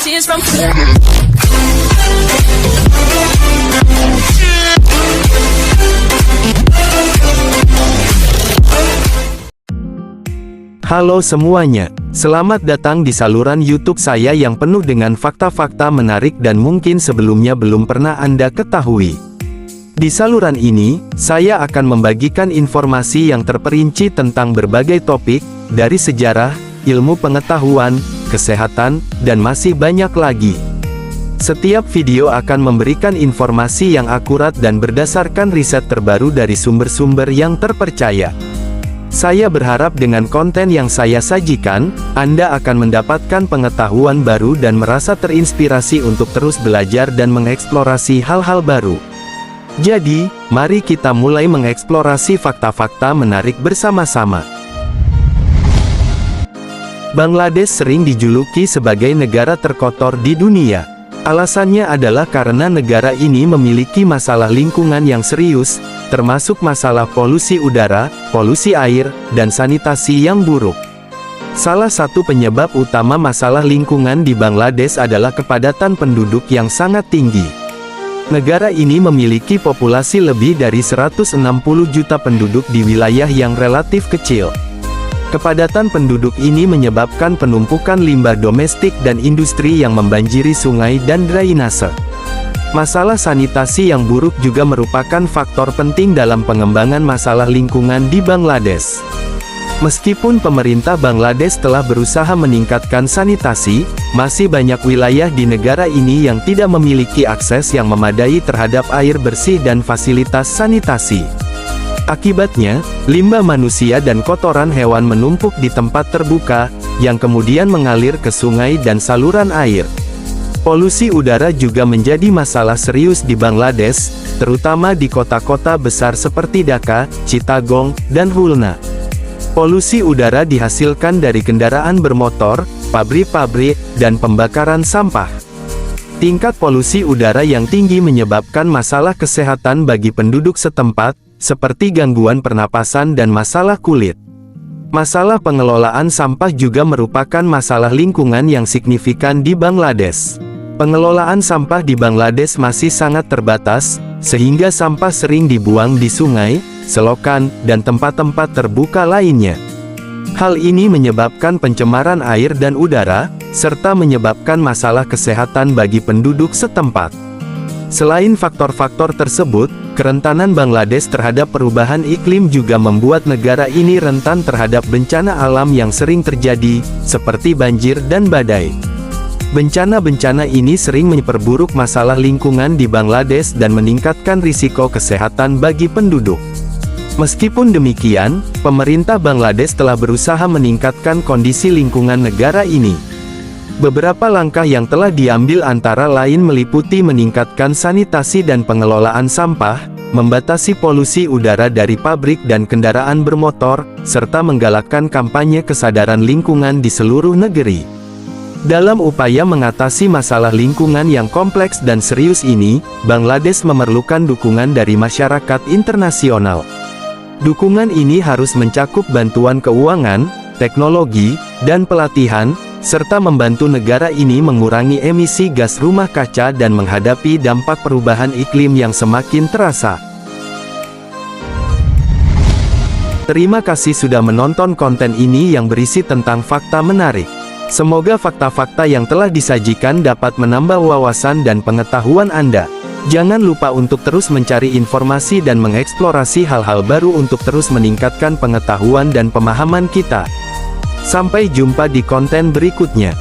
tears from. Halo semuanya, selamat datang di saluran YouTube saya yang penuh dengan fakta-fakta menarik dan mungkin sebelumnya belum pernah Anda ketahui. Di saluran ini, saya akan membagikan informasi yang terperinci tentang berbagai topik, dari sejarah, ilmu pengetahuan, kesehatan, dan masih banyak lagi. Setiap video akan memberikan informasi yang akurat dan berdasarkan riset terbaru dari sumber-sumber yang terpercaya. Saya berharap dengan konten yang saya sajikan, Anda akan mendapatkan pengetahuan baru dan merasa terinspirasi untuk terus belajar dan mengeksplorasi hal-hal baru. Jadi, mari kita mulai mengeksplorasi fakta-fakta menarik bersama-sama. Bangladesh sering dijuluki sebagai negara terkotor di dunia. Alasannya adalah karena negara ini memiliki masalah lingkungan yang serius, termasuk masalah polusi udara, polusi air, dan sanitasi yang buruk. Salah satu penyebab utama masalah lingkungan di Bangladesh adalah kepadatan penduduk yang sangat tinggi. Negara ini memiliki populasi lebih dari 160 juta penduduk di wilayah yang relatif kecil. Kepadatan penduduk ini menyebabkan penumpukan limbah domestik dan industri yang membanjiri sungai dan drainase. Masalah sanitasi yang buruk juga merupakan faktor penting dalam pengembangan masalah lingkungan di Bangladesh. Meskipun pemerintah Bangladesh telah berusaha meningkatkan sanitasi, masih banyak wilayah di negara ini yang tidak memiliki akses yang memadai terhadap air bersih dan fasilitas sanitasi. Akibatnya, limbah manusia dan kotoran hewan menumpuk di tempat terbuka, yang kemudian mengalir ke sungai dan saluran air. Polusi udara juga menjadi masalah serius di Bangladesh, terutama di kota-kota besar seperti Dhaka, Chittagong, dan Khulna. Polusi udara dihasilkan dari kendaraan bermotor, pabrik-pabrik, dan pembakaran sampah. Tingkat polusi udara yang tinggi menyebabkan masalah kesehatan bagi penduduk setempat, seperti gangguan pernapasan dan masalah kulit. Masalah pengelolaan sampah juga merupakan masalah lingkungan yang signifikan di Bangladesh. Pengelolaan sampah di Bangladesh masih sangat terbatas, sehingga sampah sering dibuang di sungai, selokan, dan tempat-tempat terbuka lainnya. Hal ini menyebabkan pencemaran air dan udara, serta menyebabkan masalah kesehatan bagi penduduk setempat. Selain faktor-faktor tersebut, kerentanan Bangladesh terhadap perubahan iklim juga membuat negara ini rentan terhadap bencana alam yang sering terjadi, seperti banjir dan badai. Bencana-bencana ini sering memperburuk masalah lingkungan di Bangladesh dan meningkatkan risiko kesehatan bagi penduduk. Meskipun demikian, pemerintah Bangladesh telah berusaha meningkatkan kondisi lingkungan negara ini. Beberapa langkah yang telah diambil antara lain meliputi meningkatkan sanitasi dan pengelolaan sampah, membatasi polusi udara dari pabrik dan kendaraan bermotor, serta menggalakkan kampanye kesadaran lingkungan di seluruh negeri. Dalam upaya mengatasi masalah lingkungan yang kompleks dan serius ini, Bangladesh memerlukan dukungan dari masyarakat internasional. Dukungan ini harus mencakup bantuan keuangan, teknologi, dan pelatihan, serta membantu negara ini mengurangi emisi gas rumah kaca dan menghadapi dampak perubahan iklim yang semakin terasa. Terima kasih sudah menonton konten ini yang berisi tentang fakta menarik. Semoga fakta-fakta yang telah disajikan dapat menambah wawasan dan pengetahuan Anda. Jangan lupa untuk terus mencari informasi dan mengeksplorasi hal-hal baru untuk terus meningkatkan pengetahuan dan pemahaman kita. Sampai jumpa di konten berikutnya.